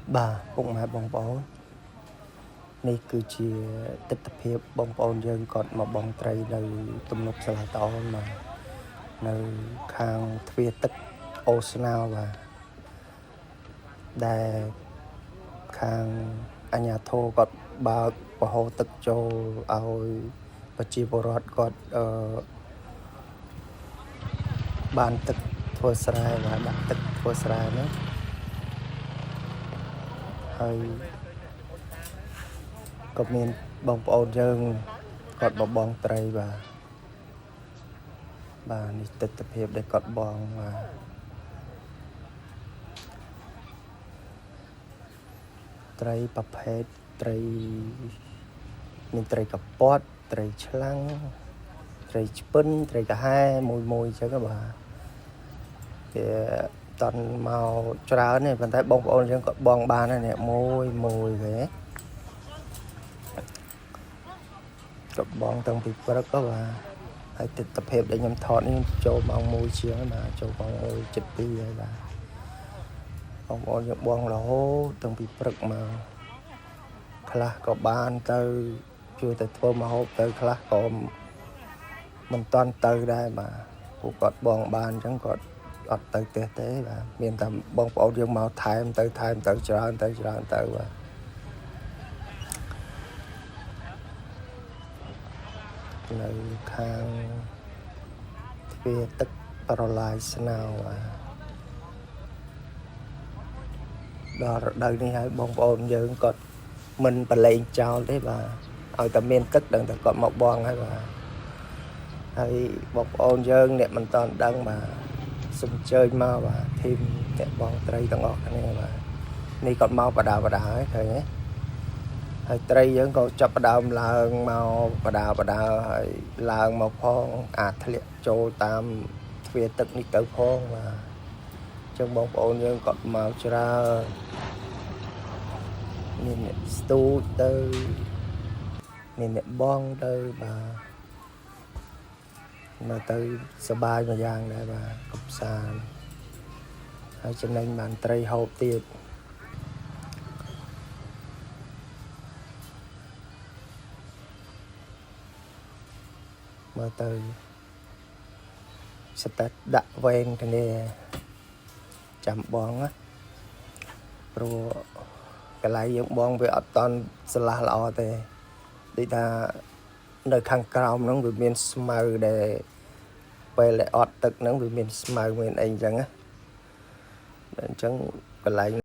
bà bụng mẹ bong bóនេះគឺជាទស្សនភាពបងប្អូនយើងគាត់មកបងត្រីនៅទំនប់សាឡាតោមកនៅខាងទ្វារទឹកអូស្នោបាទដែលខាងអាជ្ញាធរគាត់បើកប្រហូរទឹកចូលឲ្យប្រជាពលរដ្ឋគាត់បានទឹកធ្វើស្រែបាទដាក់ទឹកធ្វើស្រែហ្នឹងហើយក៏មានបងប្អូនយើងគាត់មកបងត្រីបាទនេះទស្សនភាពដែលគាត់បងបាទត្រីប្រភេទត្រីមានត្រីកពាត់ត្រីឆ្លាំងត្រីឆ្ពិនត្រីកាហែមួយអញ្ចឹងបាទវាតន់មកច្រើនទេប៉ុន្តែបងប្អូនយើងគាត់បងបានហើយនេះមួយគេគាត់បងតាំងពីព្រឹកក៏បាទហើយទស្សនភាពដែលខ្ញុំថតនេះចូលម៉ោង1ជាងបាទចូលម៉ោង1:02ហើយបាទបងប្អូនយើងបងរហូតតាំងពីព្រឹកមកខ្លះក៏បានទៅជួយទៅធ្វើម្ហូបទៅខ្លះក៏មិនតាន់ទៅដែរបាទពួកគាត់បងបានអញ្ចឹងគាត់អត់ទៅផ្ទះទេបាទមានតែបងប្អូនយើងមកថែមទៅច្រើនទៅបាទនៅខាងទ្វារទឹកប្រឡាយស្នោដល់រដូវនេះហើយបងប្អូនយើងគាត់មិនបលែងចោលទេបាទឲ្យតែមានទឹកដឹងតែគាត់មកបងហើយបាទហើយបងប្អូនយើងអ្នកមិនតាន់ដឹងបាទសូមអញ្ជើញមកបាទធីមអ្នកបងត្រីទាំងអស់គ្នាបាទនេះគាត់មកបដាហើយឃើញទេហើយត្រីយើងក៏ចាប់ផ្ដើមឡើងមកបដាហើយឡើងមកផងអាចធ្លាក់ចូលតាមទ្វារទឹកនេះទៅផងបាទអញ្ចឹងបងប្អូនយើងគាត់មកច្រើនមានអ្នកស្ទូចទៅមានអ្នកបងទៅបាទនៅទៅសប្បាយមួយយ៉ាងដែរបាទកំសាន្តហើយចំណេញបានត្រីហូបទៀតមើលទៅស្ទើរដាក់វែងគ្នាចាំបងណាព្រោះកន្លែងយើងបងវាអត់តន់ស្លាស់ល្អទេដូចថានៅខាងក្រោមហ្នឹងវាមានស្មៅដែលពេលដែលអត់ទឹកហ្នឹងវាមានស្មៅមានអីអញ្ចឹងណាអញ្ចឹងកន្លែង